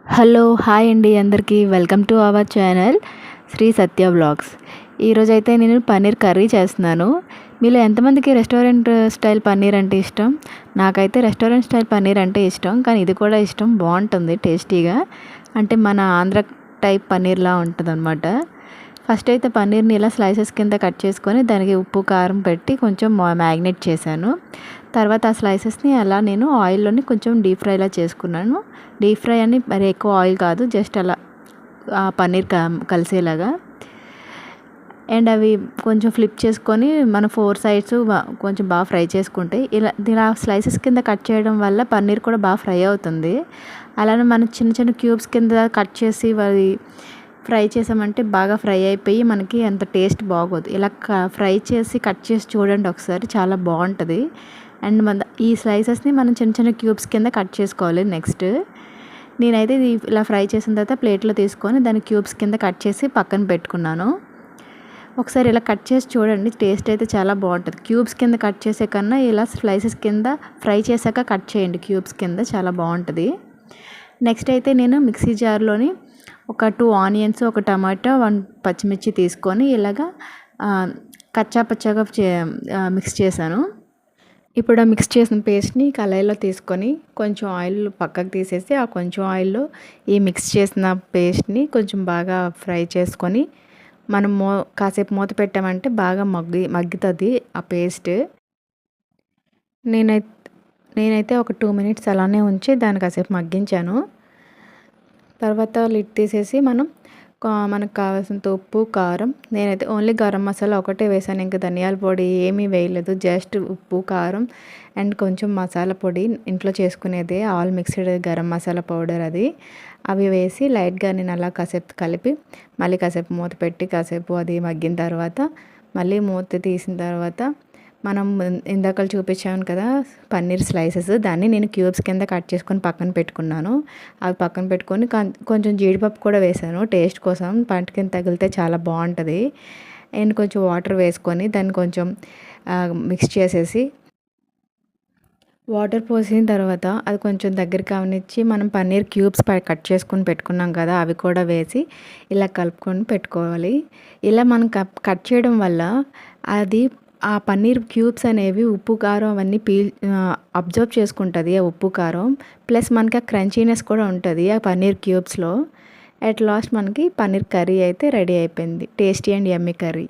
Hello hi అండి అందరికీ welcome to our channel Shri Satya vlogs. ఈరోజైతే నేను పన్నీర్ కర్రీ చేస్తున్నాను. మీలో ఎంతమందికి రెస్టారెంట్ స్టైల్ పన్నీర్ అంటే ఇష్టం? నాకైతే రెస్టారెంట్ స్టైల్ పన్నీర్ అంటే ఇష్టం, కానీ ఇది కూడా ఇష్టం, బాగుంటుంది టేస్టీగా. అంటే మన ఆంధ్ర టైప్ పన్నీర్లా ఉంటుందన్నమాట. ఫస్ట్ అయితే పన్నీర్ని ఇలా స్లైసెస్ కింద కట్ చేసుకొని దానికి ఉప్పు కారం పెట్టి కొంచెం మ్యాగ్నేట్ చేశాను. తర్వాత ఆ స్లైసెస్ని అలా నేను ఆయిల్లోని కొంచెం డీప్ ఫ్రైలా చేసుకున్నాను. డీప్ ఫ్రై అని మరి ఎక్కువ ఆయిల్ కాదు, జస్ట్ అలా పన్నీర్ కలిసేలాగా. అండ్ అవి కొంచెం ఫ్లిప్ చేసుకొని మన 4 సైడ్స్ కొంచెం బాగా ఫ్రై చేసుకుంటే ఇలా స్లైసెస్ కింద కట్ చేయడం వల్ల పన్నీర్ కూడా బాగా ఫ్రై అవుతుంది. అలానే మనం చిన్న చిన్న క్యూబ్స్ కింద కట్ చేసి అవి ఫ్రై చేసామంటే బాగా ఫ్రై అయిపోయి మనకి అంత టేస్ట్ బాగోదు. ఇలా ఫ్రై చేసి కట్ చేసి చూడండి ఒకసారి, చాలా బాగుంటుంది. అండ్ ఈ స్లైసెస్ని మనం చిన్న చిన్న క్యూబ్స్ కింద కట్ చేసుకోవాలి. నెక్స్ట్ నేనైతే ఇది ఇలా ఫ్రై చేసిన తర్వాత ప్లేట్లో తీసుకొని దాన్ని క్యూబ్స్ కింద కట్ చేసి పక్కన పెట్టుకున్నాను. ఒకసారి ఇలా కట్ చేసి చూడండి, టేస్ట్ అయితే చాలా బాగుంటుంది. క్యూబ్స్ కింద కట్ చేసే కన్నా ఇలా స్లైసెస్ కింద ఫ్రై చేశాక కట్ చేయండి క్యూబ్స్ కింద, చాలా బాగుంటుంది. నెక్స్ట్ అయితే నేను మిక్సీ జార్లోని ఒక 2 ఆనియన్స్, ఒక టమాటో, 1 పచ్చిమిర్చి తీసుకొని ఇలాగా కచ్చా పచ్చాగా మిక్స్ చేశాను. ఇప్పుడు ఆ మిక్స్ చేసిన పేస్ట్ని కళాయిలో తీసుకొని కొంచెం ఆయిల్ పక్కకు తీసేసి ఆ కొంచెం ఆయిల్లో ఈ మిక్స్ చేసిన పేస్ట్ని కొంచెం బాగా ఫ్రై చేసుకొని మనం కాసేపు మూత పెట్టామంటే బాగా మగ్గుతుంది ఆ పేస్ట్. నేనైతే ఒక 2 మినిట్స్ అలానే ఉంచి దాన్ని కాసేపు మగ్గించాను. తర్వాత లిడ్ తీసేసి మనకు కావాల్సినంత ఉప్పు, కారం, నేనైతే ఓన్లీ గరం మసాలా ఒకటే వేసాను, ఇంకా ధనియాల పొడి ఏమీ వేయలేదు. జస్ట్ ఉప్పు, కారం అండ్ కొంచెం మసాలా పొడి ఇంట్లో చేసుకునేదే, all mixed garam masala powder అవి వేసి లైట్గా నేను అలా కాసేపు కలిపి మళ్ళీ కాసేపు మూత పెట్టి కాసేపు అది మగ్గిన తర్వాత మళ్ళీ మూత తీసిన తర్వాత మనం ఇందాక చూపించాను కదా పన్నీర్ స్లైసెస్, దాన్ని నేను క్యూబ్స్ కింద కట్ చేసుకొని పక్కన పెట్టుకున్నాను. అవి పక్కన పెట్టుకొని కొంచెం జీడిపప్పు కూడా వేసాను టేస్ట్ కోసం, పంట కింద తగిలితే చాలా బాగుంటుంది. అండ్ కొంచెం వాటర్ వేసుకొని దాన్ని కొంచెం మిక్స్ చేసేసి వాటర్ పోసిన తర్వాత అది కొంచెం దగ్గరికి కావనిచ్చి మనం పన్నీర్ క్యూబ్స్ కట్ చేసుకొని పెట్టుకున్నాం కదా అవి కూడా వేసి ఇలా కలుపుకొని పెట్టుకోవాలి. ఇలా మనం కట్ చేయడం వల్ల అది ఆ పన్నీర్ క్యూబ్స్ అనేవి ఉప్పు కారం అవన్నీ అబ్జర్వ్ చేసుకుంటుంది ఆ ఉప్పు కారం, ప్లస్ మనకి ఆ క్రంచీనెస్ కూడా ఉంటుంది ఆ పన్నీర్ క్యూబ్స్లో. అట్ లాస్ట్ మనకి పన్నీర్ కర్రీ అయితే రెడీ అయిపోయింది, టేస్టీ అండ్ యమ్మీ కర్రీ.